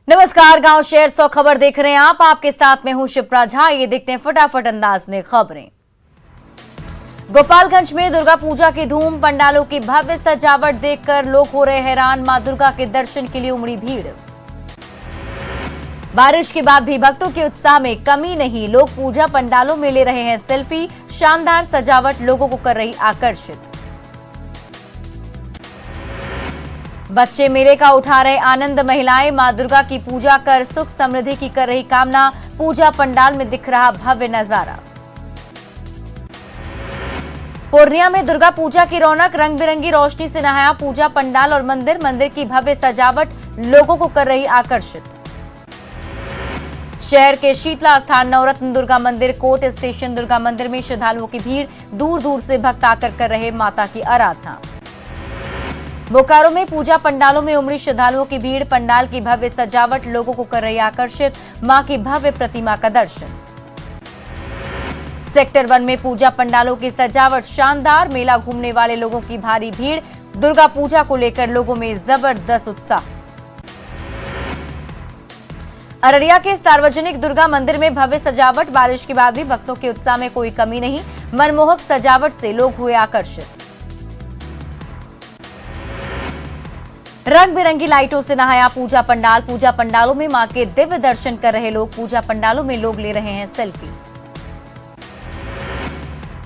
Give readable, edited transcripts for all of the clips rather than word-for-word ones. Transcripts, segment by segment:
नमस्कार, गांव शहर 100 खबर देख रहे हैं आप। आपके साथ में हूं शिप्रा झा। ये देखते हैं फटाफट अंदाज में खबरें। गोपालगंज में दुर्गा पूजा की धूम, पंडालों की भव्य सजावट देखकर लोग हो रहे हैरान। मां दुर्गा के दर्शन के लिए उमड़ी भीड़। बारिश के बाद भी भक्तों के उत्साह में कमी नहीं, लोग पूजा पंडालों में ले रहे हैं सेल्फी। शानदार सजावट लोगों को कर रही आकर्षित। बच्चे मेले का उठा रहे आनंद, महिलाएं मां दुर्गा की पूजा कर सुख समृद्धि की कर रही कामना। पूजा पंडाल में दिख रहा भव्य नजारा। पूर्णिया में दुर्गा पूजा की रौनक, रंग बिरंगी रोशनी से नहाया पूजा पंडाल और मंदिर की भव्य सजावट लोगों को कर रही आकर्षित। शहर के शीतला स्थान नवरत्न दुर्गा मंदिर, कोट स्टेशन दुर्गा मंदिर में श्रद्धालुओं की भीड़। दूर दूर से भक्त आकर कर रहे माता की आराधना। बोकारो में पूजा पंडालों में उमड़ी श्रद्धालुओं की भीड़। पंडाल की भव्य सजावट लोगों को कर रही आकर्षित। मां की भव्य प्रतिमा का दर्शन। सेक्टर 1 में पूजा पंडालों की सजावट शानदार, मेला घूमने वाले लोगों की भारी भीड़। दुर्गा पूजा को लेकर लोगों में जबरदस्त उत्साह। अररिया के सार्वजनिक दुर्गा मंदिर में भव्य सजावट, बारिश के बाद भी भक्तों के उत्साह में कोई कमी नहीं। मनमोहक सजावट से लोग हुए आकर्षित। रंग बिरंगी लाइटों से नहाया पूजा पंडाल, पूजा पंडालों में मां के दिव्य दर्शन कर रहे लोग। पूजा पंडालों में लोग ले रहे हैं सेल्फी।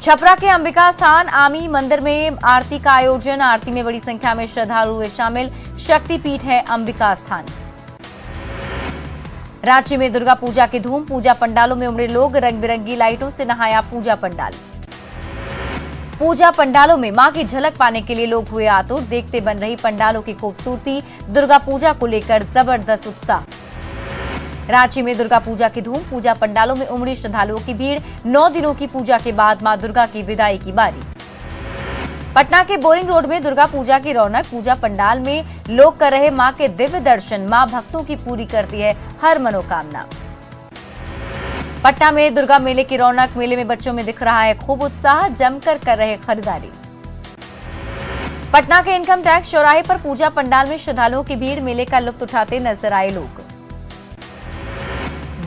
छपरा के अंबिका स्थान आमी मंदिर में आरती का आयोजन, आरती में बड़ी संख्या में श्रद्धालु हुए शामिल। शक्तिपीठ है अंबिका स्थान। रांची में दुर्गा पूजा की धूम, पूजा पंडालों में उमड़े लोग, रंग बिरंगी लाइटों से नहाया पूजा पंडाल। पूजा पंडालों में मां की झलक पाने के लिए लोग हुए आतुर, देखते बन रही पंडालों की खूबसूरती। दुर्गा पूजा को लेकर जबरदस्त उत्साह। रांची में दुर्गा पूजा की धूम, पूजा पंडालों में उमड़ी श्रद्धालुओं की भीड़। 9 दिनों की पूजा के बाद मां दुर्गा की विदाई की बारी। पटना के बोरिंग रोड में दुर्गा पूजा की रौनक, पूजा पंडाल में लोग कर रहे मां के दिव्य दर्शन। मां भक्तों की पूरी करती है हर मनोकामना। पटना में दुर्गा मेले की रौनक, मेले में बच्चों में दिख रहा है खूब उत्साह, जमकर कर रहे खरीदारी। पटना के इनकम टैक्स चौराहे पर पूजा पंडाल में श्रद्धालुओं की भीड़, मेले का लुत्फ उठाते नजर आए लोग।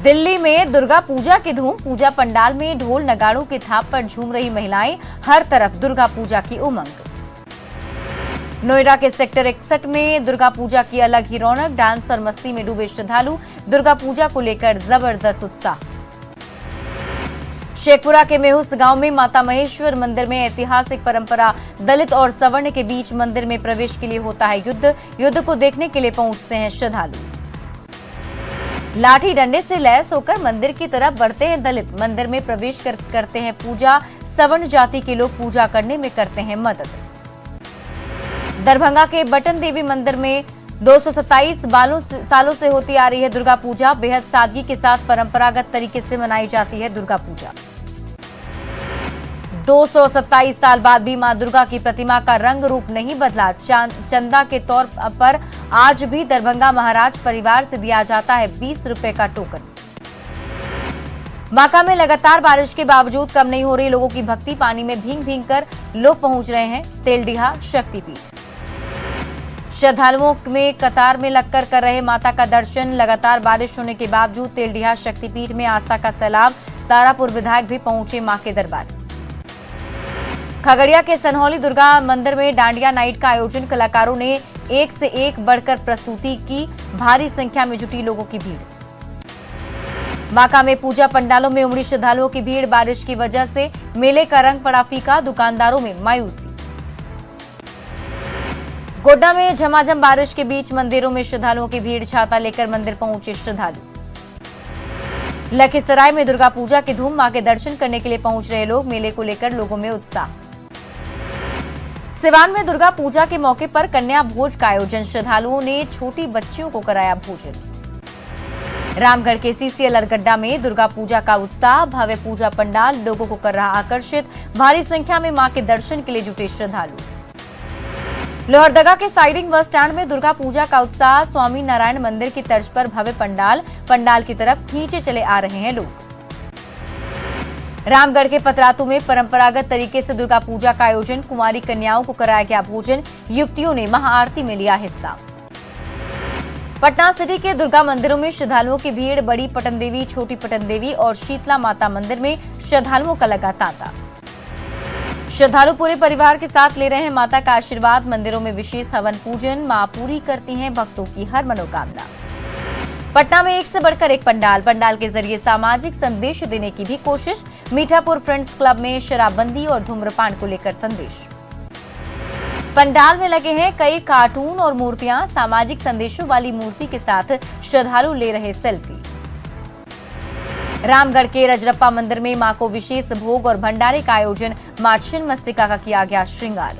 दिल्ली में दुर्गा पूजा की धूम, पूजा पंडाल में ढोल नगाड़ों की थाप पर झूम रही महिलाएं, हर तरफ दुर्गा पूजा की उमंग। नोएडा के सेक्टर 61 में दुर्गा पूजा की अलग ही रौनक, डांस और मस्ती में डूबे श्रद्धालु। दुर्गा पूजा को लेकर जबरदस्त उत्साह। शेखपुरा के मेहुस गांव में माता महेश्वर मंदिर में ऐतिहासिक परंपरा, दलित और सवर्ण के बीच मंदिर में प्रवेश के लिए होता है युद्ध को देखने के लिए पहुंचते हैं श्रद्धालु। लाठी डंडे से लैस होकर मंदिर की तरफ बढ़ते हैं दलित, मंदिर में प्रवेश करते हैं पूजा। सवर्ण जाति के लोग पूजा करने में करते हैं मदद। दरभंगा के बटन देवी मंदिर में 227 सालों से होती आ रही है दुर्गा पूजा। बेहद सादगी के साथ परंपरागत तरीके से मनाई जाती है दुर्गा पूजा। 227 साल बाद भी मां दुर्गा की प्रतिमा का रंग रूप नहीं बदला। चंदा के तौर पर आज भी दरभंगा महाराज परिवार से दिया जाता है 20 रुपए का टोकन। बांका में लगातार बारिश के बावजूद कम नहीं हो रही लोगों की भक्ति, पानी में भींग भींग कर लोग पहुंच रहे हैं तेलडीहा शक्तिपीठ। श्रद्धालुओं में कतार में लगकर कर रहे माता का दर्शन। लगातार बारिश होने के बावजूद तेलडीहा शक्तिपीठ में आस्था का सैलाब। तारापुर विधायक भी पहुंचे मां के दरबार। खगड़िया के सनहौली दुर्गा मंदिर में डांडिया नाइट का आयोजन, कलाकारों ने एक से एक बढ़कर प्रस्तुति की। भारी संख्या में जुटी लोगों की भीड़। बांका में पूजा पंडालों में उमड़ी श्रद्धालुओं की भीड़, बारिश की वजह से मेले का रंग पड़ा फीका, दुकानदारों में मायूसी। गोड्डा में झमाझम बारिश के बीच मंदिरों में श्रद्धालुओं की भीड़, छाता लेकर मंदिर पहुंचे श्रद्धालु। लखीसराय में दुर्गा पूजा की धूम, मां के दर्शन करने के लिए पहुंच रहे लोग, मेले को लेकर लोगों में उत्साह। सिवान में दुर्गा पूजा के मौके पर कन्या भोज का आयोजन, श्रद्धालुओं ने छोटी बच्चियों को कराया भोजन। रामगढ़ के सीसीएल अरगड्डा में दुर्गा पूजा का उत्साह, भव्य पूजा पंडाल लोगों को कर रहा आकर्षित। भारी संख्या में मां के दर्शन के लिए जुटे श्रद्धालु। लोहरदगा के साइडिंग बस स्टैंड में दुर्गा पूजा का उत्साह, स्वामी नारायण मंदिर की तर्ज पर भव्य पंडाल की तरफ खींचे चले आ रहे हैं लोग। रामगढ़ के पतरातू में परंपरागत तरीके से दुर्गा पूजा का आयोजन, कुंवारी कन्याओं को कराया गया भोजन, युवतियों ने महाआरती में लिया हिस्सा। पटना सिटी के दुर्गा मंदिरों में श्रद्धालुओं की भीड़। बड़ी पटन देवी, छोटी पटन देवी और शीतला माता मंदिर में श्रद्धालुओं का लगा तांता। श्रद्धालु पूरे परिवार के साथ ले रहे हैं माता का आशीर्वाद। मंदिरों में विशेष हवन पूजन, मां पूरी करती हैं भक्तों की हर मनोकामना। पटना में एक से बढ़कर एक पंडाल के जरिए सामाजिक संदेश देने की भी कोशिश। मीठापुर फ्रेंड्स क्लब में शराबबंदी और धूम्रपान को लेकर संदेश। पंडाल में लगे हैं कई कार्टून और मूर्तियां। सामाजिक संदेशों वाली मूर्ति के साथ श्रद्धालु ले रहे सेल्फी। रामगढ़ के रजरप्पा मंदिर में मां को विशेष भोग और भंडारे का आयोजन। मां छिन्नमस्तिका का किया गया श्रृंगार।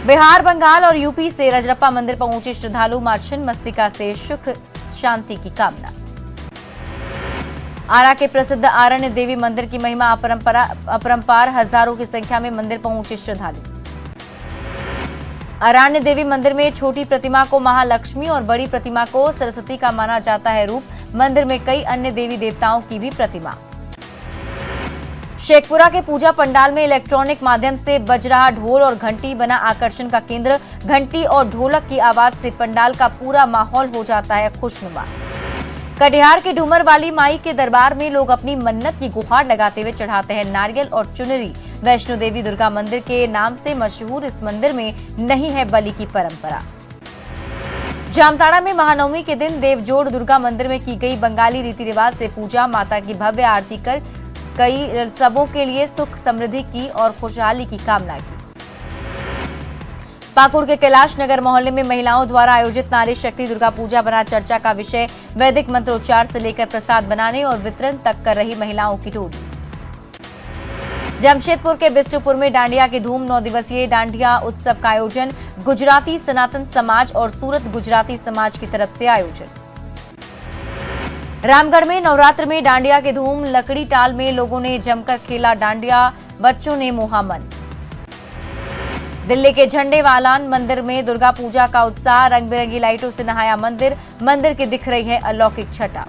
बिहार, बंगाल और यूपी से रजरप्पा मंदिर पहुंचे श्रद्धालु। मां छिन्नमस्तिका से सुख शांति की कामना। आरा के प्रसिद्ध आरण्य देवी मंदिर की महिमा अपरंपार। हजारों की संख्या में मंदिर पहुंचे श्रद्धालु। आरण्य देवी मंदिर में छोटी प्रतिमा को महालक्ष्मी और बड़ी प्रतिमा को सरस्वती का माना जाता है रूप। मंदिर में कई अन्य देवी देवताओं की भी प्रतिमा। शेखपुरा के पूजा पंडाल में इलेक्ट्रॉनिक माध्यम से बज रहा ढोल और घंटी बना आकर्षण का केंद्र। घंटी और ढोलक की आवाज से पंडाल का पूरा माहौल हो जाता है खुशनुमा। कटिहार के डूमर वाली माई के दरबार में लोग अपनी मन्नत की गुहार लगाते हुए चढ़ाते हैं नारियल और चुनरी। वैष्णो देवी दुर्गा मंदिर के नाम से मशहूर इस मंदिर में नहीं है बलि की परंपरा। जामताड़ा में महानवमी के दिन देवजोड़ दुर्गा मंदिर में की गई बंगाली रीति रिवाज से पूजा। माता की भव्य आरती कर कई सबों के लिए सुख समृद्धि की और खुशहाली की कामना की। पाकुड़ के कैलाश नगर मोहल्ले में महिलाओं द्वारा आयोजित नारी शक्ति दुर्गा पूजा बना चर्चा का विषय। वैदिक मंत्रोच्चार से लेकर प्रसाद बनाने और वितरण तक कर रही महिलाओं की टोली। जमशेदपुर के बिष्टुपुर में डांडिया की धूम। 9 दिवसीय डांडिया उत्सव का आयोजन। गुजराती सनातन समाज और सूरत गुजराती समाज की तरफ से आयोजन। रामगढ़ में नवरात्र में डांडिया की धूम। लकड़ी टाल में लोगों ने जमकर खेला डांडिया। बच्चों ने मोहा मन। दिल्ली के झंडे वालान मंदिर में दुर्गा पूजा का उत्साह। रंग बिरंगी लाइटों से नहाया मंदिर। मंदिर की दिख रही है अलौकिक छटा।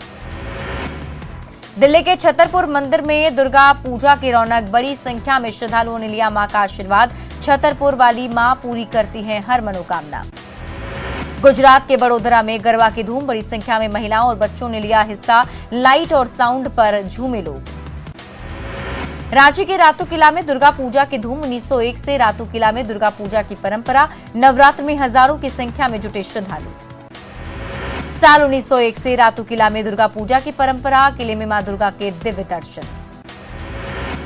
दिल्ली के छतरपुर मंदिर में दुर्गा पूजा की रौनक। बड़ी संख्या में श्रद्धालुओं ने लिया मां का आशीर्वाद। छतरपुर वाली मां पूरी करती हैं हर मनोकामना। गुजरात के बड़ोदरा में गरबा की धूम। बड़ी संख्या में महिलाओं और बच्चों ने लिया हिस्सा। लाइट और साउंड पर झूमे लोग। रांची के रातू किला में दुर्गा पूजा की धूम। 1901 से रातू किला में दुर्गा पूजा की परंपरा। नवरात्र में हजारों की संख्या में जुटे श्रद्धालु। साल 1901 से रातू किला में दुर्गा पूजा की परंपरा। किले में मां दुर्गा के दिव्य दर्शन।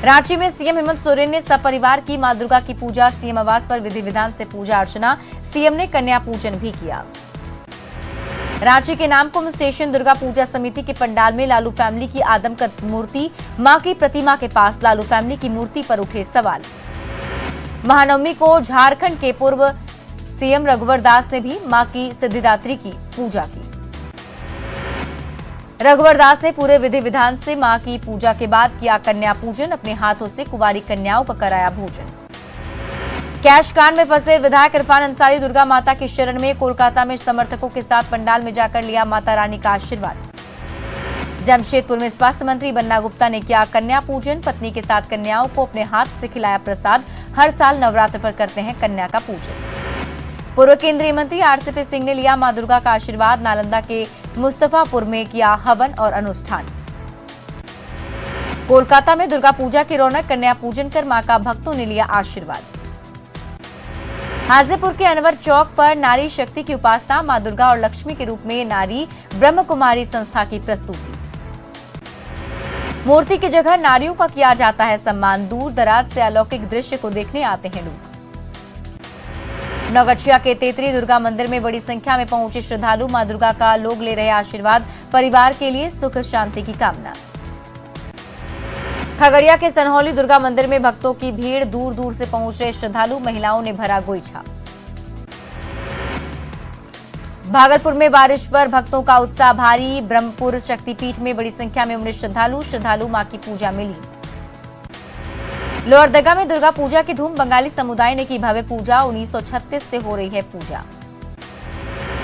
रांची में सीएम हेमंत सोरेन ने सपरिवार की मां दुर्गा की पूजा। सीएम आवास पर विधि विधान से पूजा अर्चना। सीएम ने कन्या पूजन भी किया। रांची के नामकुम स्टेशन दुर्गा पूजा समिति के पंडाल में लालू फैमिली की आदमकद मूर्ति। मां की प्रतिमा के पास लालू फैमिली की मूर्ति पर उठे सवाल। महानवमी को झारखंड के पूर्व सीएम रघुवर दास ने भी मां की सिद्धिदात्री की पूजा की। रघुवर दास ने पूरे विधि विधान से मां की पूजा के बाद किया कन्या पूजन। अपने हाथों से कुंवारी कन्याओं का कराया भोजन। कैश कांड में फंसे विधायक इरफान अंसारी दुर्गा माता की शरण में। कोलकाता में समर्थकों के साथ पंडाल में जाकर लिया माता रानी का आशीर्वाद। जमशेदपुर में स्वास्थ्य मंत्री बन्ना गुप्ता ने किया कन्या पूजन। पत्नी के साथ कन्याओं को अपने हाथ से खिलाया प्रसाद। हर साल नवरात्र पर करते हैं कन्या का पूजन। पूर्व केंद्रीय मंत्री आरसीपी सिंह ने लिया मां दुर्गा का आशीर्वाद। नालंदा के मुस्तफापुर में किया हवन और अनुष्ठान। कोलकाता में दुर्गा पूजा की रौनक। कन्या पूजन कर मां का भक्तों ने लिया आशीर्वाद। हाजीपुर के अनवर चौक पर नारी शक्ति की उपासना। मां दुर्गा और लक्ष्मी के रूप में नारी ब्रह्म कुमारी संस्था की प्रस्तुति। मूर्ति की जगह नारियों का किया जाता है सम्मान। दूर दराज से अलौकिक दृश्य को देखने आते हैं लोग। नौगछिया के तेतरी दुर्गा मंदिर में बड़ी संख्या में पहुंचे श्रद्धालु। मां दुर्गा का लोग ले रहे आशीर्वाद। परिवार के लिए सुख शांति की कामना। खगड़िया के सनहौली दुर्गा मंदिर में भक्तों की भीड़। दूर दूर से पहुंच रहे श्रद्धालु। महिलाओं ने भरा गोईठा। भागलपुर में बारिश पर भक्तों का उत्साह भारी। ब्रह्मपुर शक्तिपीठ में बड़ी संख्या में उमड़े श्रद्धालु मां की पूजा में लीन। लोहरदगा में दुर्गा पूजा की धूम। बंगाली समुदाय ने की भव्य पूजा। 1936 से हो रही है पूजा।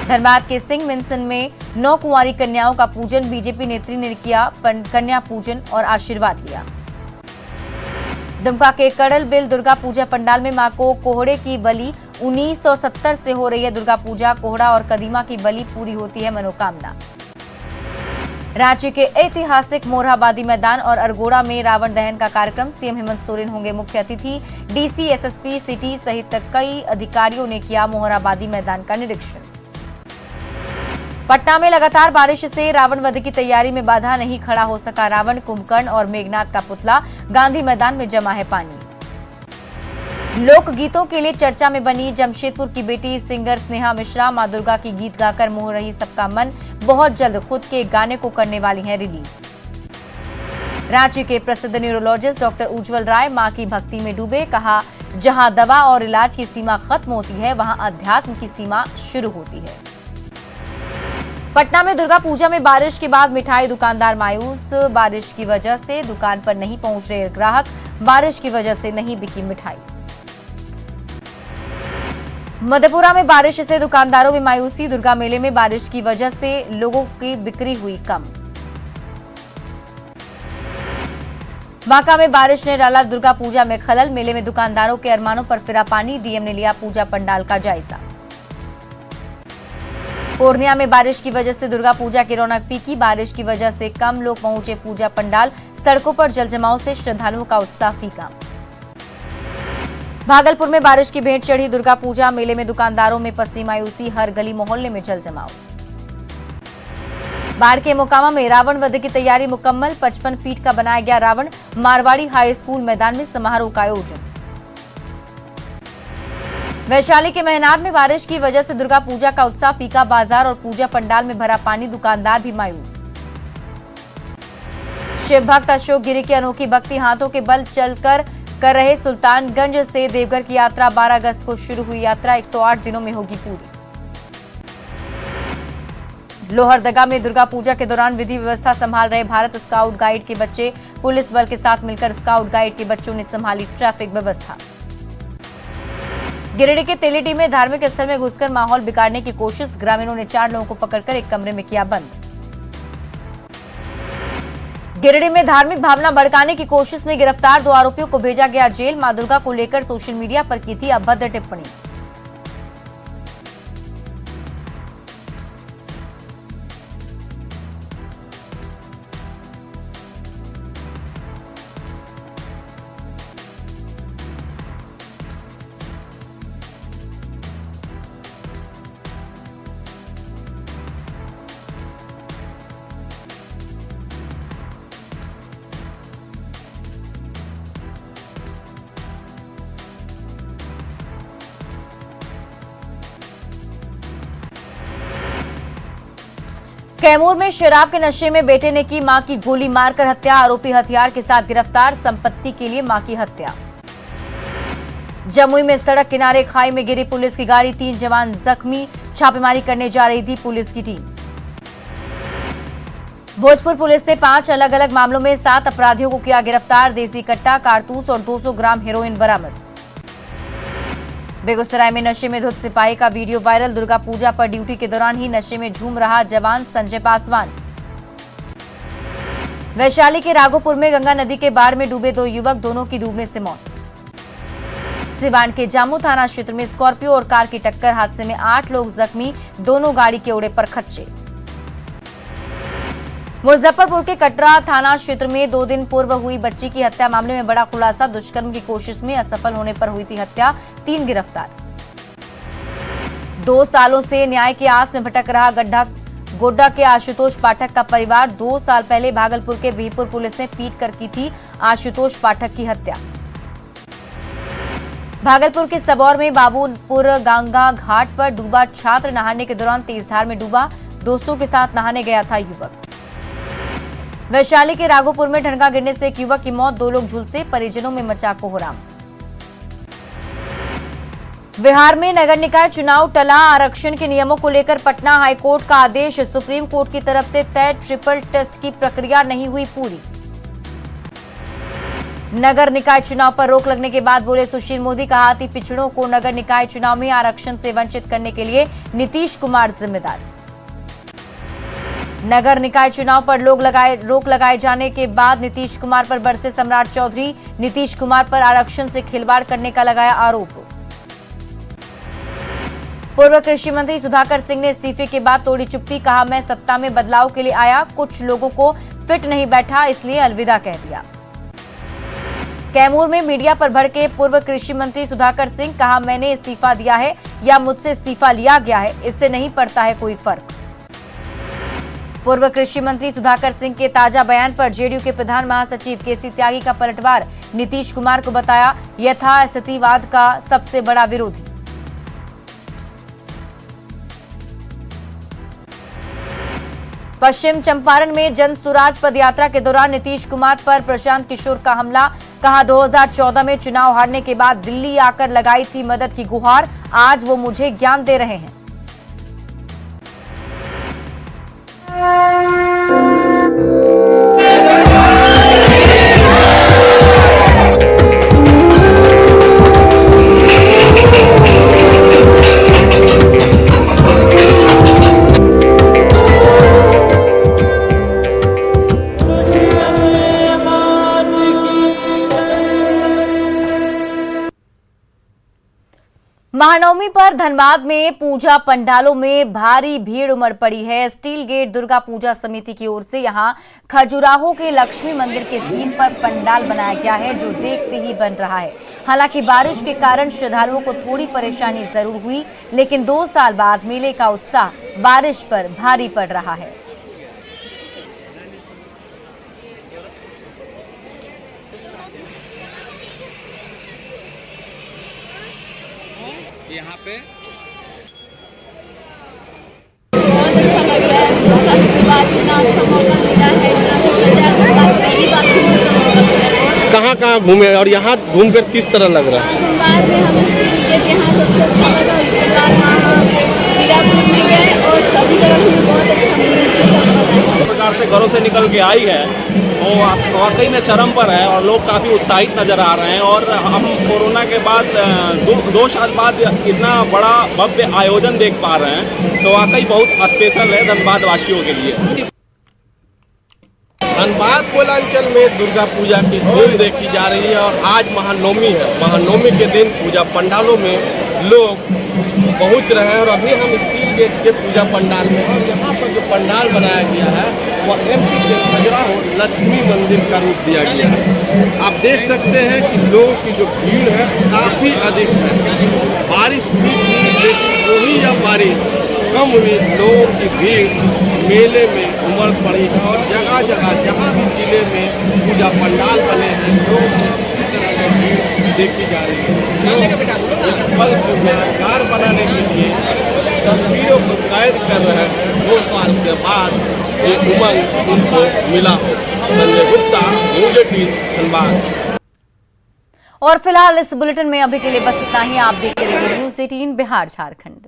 धनबाद के सिंह मिंसन में 9 कुंवारी कन्याओं का पूजन। बीजेपी नेत्री ने किया कन्या पूजन और आशीर्वाद लिया। दुमका के कड़ल बिल दुर्गा पूजा पंडाल में मां को कोहड़े की बलि 1970 से हो रही है दुर्गा पूजा। कोहड़ा और कदीमा की बलि पूरी होती है मनोकामना। रांची के ऐतिहासिक मोरहाबादी मैदान और अरगोड़ा में रावण दहन का कार्यक्रम। सीएम हेमंत सोरेन होंगे मुख्य अतिथि। डीसी, एसएसपी सिटी सहित कई अधिकारियों ने किया मोरहाबादी मैदान का निरीक्षण। पटना में लगातार बारिश से रावण वध की तैयारी में बाधा नहीं खड़ा हो सका रावण। कुंभकर्ण और मेघनाथ का पुतला। गांधी मैदान में जमा है पानी। लोकगीतों के लिए चर्चा में बनी जमशेदपुर की बेटी सिंगर स्नेहा मिश्रा। मां दुर्गा की गीत गाकर मोह रही सबका मन। बहुत जल्द खुद के गाने को करने वाली हैं रिलीज। रांची के प्रसिद्ध न्यूरोलॉजिस्ट डॉक्टर उज्जवल राय मां की भक्ति में डूबे। कहा, जहां दवा और इलाज की सीमा खत्म होती है वहां अध्यात्म की सीमा शुरू होती है। पटना में दुर्गा पूजा में बारिश के बाद मिठाई दुकानदार मायूस। बारिश की वजह से दुकान पर नहीं पहुंच रहे ग्राहक। बारिश की वजह से नहीं बिकी मिठाई। मधेपुरा में बारिश से दुकानदारों में मायूसी। दुर्गा मेले में बारिश की वजह से लोगों की बिक्री हुई कम। बांका में बारिश ने डाला दुर्गा पूजा में खलल। मेले में दुकानदारों के अरमानों पर फिरा पानी। डीएम ने लिया पूजा पंडाल का जायजा। पूर्णिया में बारिश की वजह से दुर्गा पूजा की रौनक फीकी। बारिश की वजह से कम लोग पहुंचे पूजा पंडाल। सड़कों पर जलजमाव से श्रद्धालुओं का उत्साह फीका। भागलपुर में बारिश की भेंट चढ़ी दुर्गा पूजा। मेले में दुकानदारों में पसी मायूसी। हर गली मोहल्ले में जलजमाव। बाढ़ के मोकामा में रावण वध की तैयारी मुकम्मल। 55 फीट का बनाया गया रावण। मारवाड़ी हाई स्कूल मैदान में समारोह का आयोजन। वैशाली के महनार में बारिश की वजह से दुर्गा पूजा का उत्साह फीका। बाजार और पूजा पंडाल में भरा पानी। दुकानदार भी मायूस। शिव भक्त अशोक गिरी की अनोखी भक्ति। हाथों के बल चलकर कर रहे सुल्तानगंज से देवघर की यात्रा। 12 अगस्त को शुरू हुई यात्रा 108 दिनों में होगी पूरी। लोहरदगा में दुर्गा पूजा के दौरान विधि व्यवस्था संभाल रहे भारत स्काउट गाइड के बच्चे। पुलिस बल के साथ मिलकर स्काउट गाइड के बच्चों ने संभाली ट्रैफिक व्यवस्था। गिरिडीह के तेलीडीह में धार्मिक स्थल में घुसकर माहौल बिगाड़ने की कोशिश। ग्रामीणों ने 4 लोगों को पकड़कर एक कमरे में किया बंद। गिरिडीह में धार्मिक भावना भड़काने की कोशिश में गिरफ्तार 2 आरोपियों को भेजा गया जेल। मां दुर्गा को लेकर सोशल मीडिया पर की थी अभद्र टिप्पणी। कैमूर में शराब के नशे में बेटे ने की मां की गोली मारकर हत्या। आरोपी हथियार के साथ गिरफ्तार। संपत्ति के लिए मां की हत्या। जमुई में सड़क किनारे खाई में गिरी पुलिस की गाड़ी। 3 जवान जख्मी। छापेमारी करने जा रही थी पुलिस की टीम। भोजपुर पुलिस ने 5 अलग अलग मामलों में 7 अपराधियों को किया गिरफ्तार। देसी कट्टा, कारतूस और 200 ग्राम हेरोइन बरामद। बेगूसराय में नशे में धुत सिपाही का वीडियो वायरल। दुर्गा पूजा पर ड्यूटी के दौरान ही नशे में झूम रहा जवान संजय पासवान। वैशाली के राघोपुर में गंगा नदी के बाढ़ में डूबे 2 युवक। दोनों की डूबने से मौत। सिवान के जामू थाना क्षेत्र में स्कॉर्पियो और कार की टक्कर। हादसे में 8 लोग जख्मी। दोनों गाड़ी के उड़े पर खच्चे। मुजफ्फरपुर के कटरा थाना क्षेत्र में 2 दिन पूर्व हुई बच्ची की हत्या मामले में बड़ा खुलासा। दुष्कर्म की कोशिश में असफल होने पर हुई थी हत्या। 3 गिरफ्तार। 2 सालों से न्याय की आस में भटक रहा गोड्डा के आशुतोष पाठक का परिवार। 2 साल पहले भागलपुर के बिहपुर पुलिस ने पीट कर की थी आशुतोष पाठक की हत्या। भागलपुर के सबौर में बाबूपुर गंगा घाट पर डूबा छात्र। नहाने के दौरान तेज धार में डूबा। दोस्तों के साथ नहाने गया था युवक। वैशाली के राघोपुर में ठनका गिरने से एक युवक की मौत। 2 लोग झुलसे। परिजनों में मचा कोहराम। बिहार में नगर निकाय चुनाव टला। आरक्षण के नियमों को लेकर पटना हाईकोर्ट का आदेश। सुप्रीम कोर्ट की तरफ से तय ट्रिपल टेस्ट की प्रक्रिया नहीं हुई पूरी। नगर निकाय चुनाव पर रोक लगने के बाद बोले सुशील मोदी। कहा कि पिछड़ों को नगर निकाय चुनाव में आरक्षण से वंचित करने के लिए नीतीश कुमार जिम्मेदार। नगर निकाय चुनाव पर रोक लगाए जाने के बाद नीतीश कुमार पर बरसे सम्राट चौधरी। नीतीश कुमार पर आरक्षण से खिलवाड़ करने का लगाया आरोप। पूर्व कृषि मंत्री सुधाकर सिंह ने इस्तीफे के बाद तोड़ी चुप्पी, कहा मैं सत्ता में बदलाव के लिए आया, कुछ लोगों को फिट नहीं बैठा इसलिए अलविदा कह दिया। कैमूर में मीडिया पर भड़के पूर्व कृषि मंत्री सुधाकर सिंह, कहा मैंने इस्तीफा दिया है या मुझसे इस्तीफा लिया गया है, इससे नहीं पड़ता है कोई फर्क। पूर्व कृषि मंत्री सुधाकर सिंह के ताजा बयान पर जेडीयू के प्रधान महासचिव केसी त्यागी का पलटवार, नीतीश कुमार को बताया यथास्थितिवाद का सबसे बड़ा विरोधी। पश्चिम चंपारण में जन सुराज पदयात्रा के दौरान नीतीश कुमार पर प्रशांत किशोर का हमला, कहा 2014 में चुनाव हारने के बाद दिल्ली आकर लगाई थी मदद की गुहार, आज वो मुझे ज्ञान दे रहे हैं। महानवमी पर धनबाद में पूजा पंडालों में भारी भीड़ उमड़ पड़ी है। स्टील गेट दुर्गा पूजा समिति की ओर से यहां खजुराहो के लक्ष्मी मंदिर के थीम पर पंडाल बनाया गया है, जो देखते ही बन रहा है। हालांकि बारिश के कारण श्रद्धालुओं को थोड़ी परेशानी जरूर हुई, लेकिन 2 साल बाद मेले का उत्साह बारिश पर भारी पड़ रहा है। यहाँ पे बहुत अच्छा लग रहा है। 2 साल के बाद इतना अच्छा मौका मिला है, इतना अच्छा सजा के बाद पहली बार कहाँ घूमे और यहाँ घूमकर किस तरह लग रहा है? बाद में हम यहाँ सबसे अच्छा लगा। उसके बाद वहाँ हीरापुर में गए और सभी जगह हमें बहुत अच्छा मिला। इस प्रकार से घरों से निकल के आई है वो वाकई में चरम पर है और लोग काफ़ी उत्साहित नज़र आ रहे हैं। और हम कोरोना के बाद 2 साल बाद इतना बड़ा भव्य आयोजन देख पा रहे हैं, तो वाकई बहुत स्पेशल है धनबाद वासियों के लिए। धनबाद कोलांचल में दुर्गा पूजा की धूम देखी जा रही है और आज महानवमी है। महानवमी के दिन पूजा पंडालों में लोग पहुंच रहे हैं और अभी हम स्टील गेट के पूजा पंडाल में हैं। यहाँ पर जो पंडाल बनाया गया है वह एमपी के खजुराहो लक्ष्मी मंदिर का रूप दिया गया है। आप देख सकते हैं कि लोगों की जो भीड़ है काफ़ी अधिक है। बारिश भी थी, लेकिन वही जब बारिश कम हुई, लोगों की भीड़ मेले में उमड़ पड़ी है और जगह जगह जहाँ भी जिले में पूजा पंडाल बने हैं लोग इसी तरह की भीड़ देखी जा रही है। इस पल को यादगार बनाने के लिए तस्वीरों को कैद कर रहे हैं। 2 साल के बाद ये उमंग उनको मिला हो। संजय गुप्ता, न्यूज़ 18 धनबाद। और फिलहाल इस बुलेटिन में अभी के लिए बस इतना ही। आप देखते रहिए न्यूज़ 18 बिहार झारखंड।